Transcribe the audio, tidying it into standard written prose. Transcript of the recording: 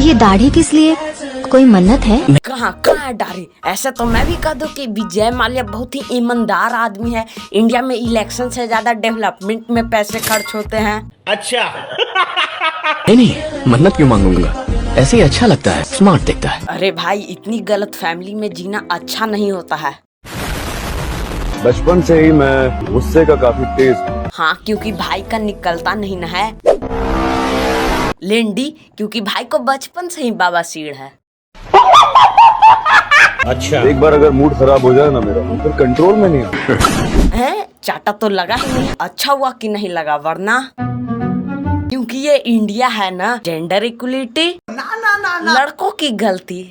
ये दाढ़ी किस लिए? कोई मन्नत है? कहाँ कहाँ दाढ़ी? ऐसे तो मैं भी कह दूं कि विजय माल्या बहुत ही ईमानदार आदमी है। इंडिया में इलेक्शन से ज्यादा डेवलपमेंट में पैसे खर्च होते हैं। अच्छा। नहीं, मन्नत क्यों मांगूंगा, ऐसे ही अच्छा लगता है, स्मार्ट दिखता है। अरे भाई, इतनी गलत फैमिली में जीना अच्छा नहीं होता है। बचपन से ही मैं गुस्से का काफी तेज हूँ। हाँ, क्योंकि भाई का निकलता नहीं न है। लेंडी, क्योंकि भाई को बचपन से ही बवासीर है। अच्छा। एक बार अगर मूड खराब हो जाए ना मेरा, तो फिर कंट्रोल में नहीं आता। हैं? चाटा तो लगा ही नहीं। अच्छा हुआ कि नहीं लगा, वरना क्योंकि ये इंडिया है ना, जेंडर इक्वलिटी लड़कों की गलती।